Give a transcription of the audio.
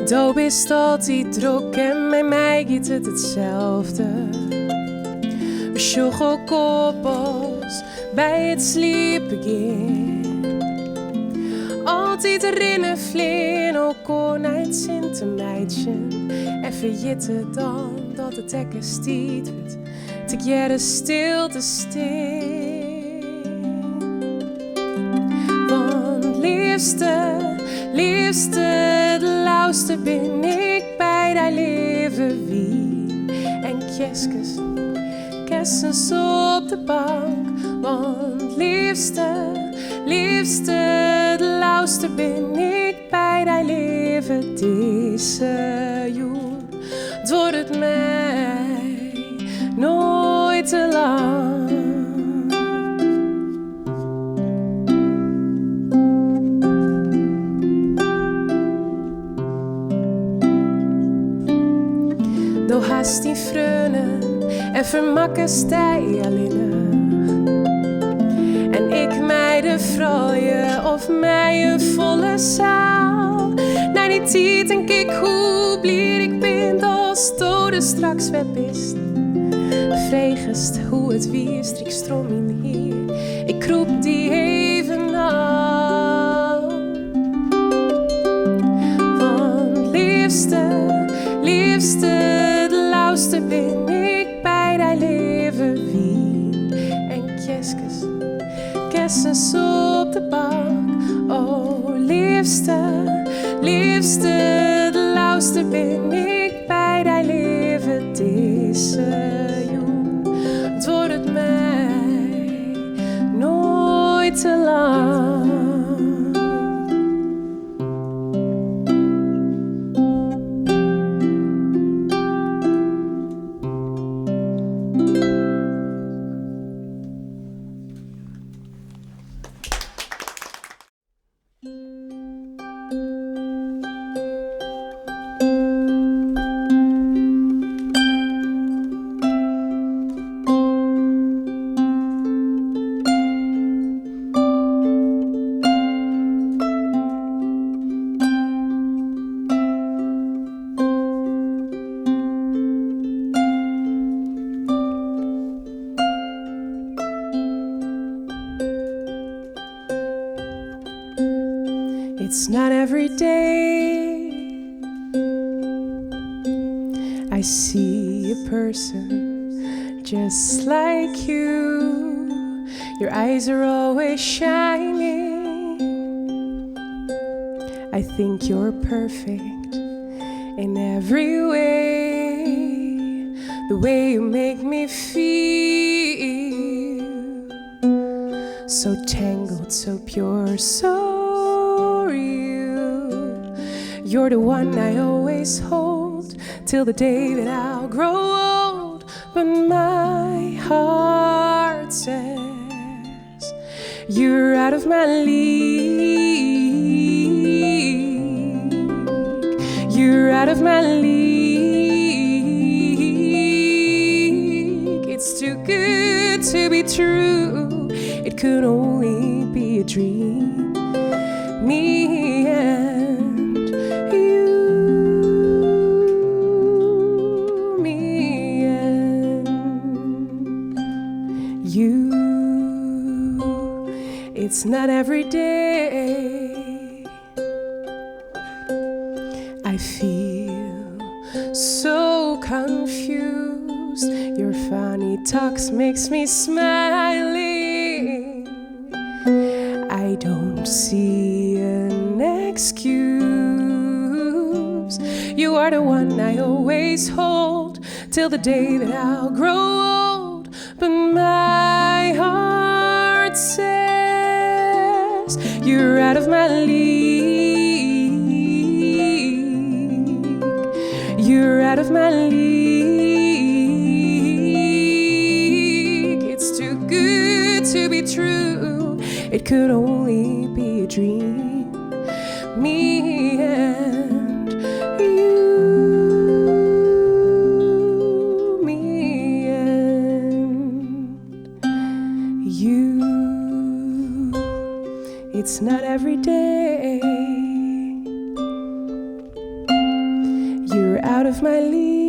Doop is altijd druk en bij mij gaat het hetzelfde. We sjoggen koppels bij het sliepen gaan. Altijd rennen vleen, ook kon het Sintermeidje. En verjitten dan dat het hekken stiet wordt. Te jaren stil te stil. Want liefste, liefste, de lauwste ben ik bij dat leven wie. En kessens op de bank. Want liefste, liefste, de lauwste ben ik bij dat leven deze joer. Het wordt het mij nooit te lang. Doe haast die vreunen en vermakken stij alleen. En ik mij de vrooie of mij een volle zaal. Naar die tijd denk ik hoe blij ik ben als dode straks weg bist. Vreegest hoe het wiest, ik stroom in hier. Ik kroep die even af. Want liefste, liefste, de lauwste ben ik bij dat leven wie. En kessens op de bank. Oh liefste, liefste, de lauwste ben ik bij dat leven deze joen. Het wordt het mij nooit te lang. It's not every day I see a person just like you. Your eyes are always shining. I think you're perfect in every way. The way you make me feel so tangled, so pure, so you're the one I always hold till the day that I'll grow old. But my heart says you're out of my league. You're out of my league. It's too good to be true. It could only be a dream. Me and you, me and you. It's not every day I feel so confused. Your funny talks makes me smiling. I don't see an excuse. You are the one I always hold till the day that I'll grow old. But my heart says you're out of my league. You're out of my league. It's too good to be true. It could only be a dream. Me and you, me and you. It's not every day blijf mij lief.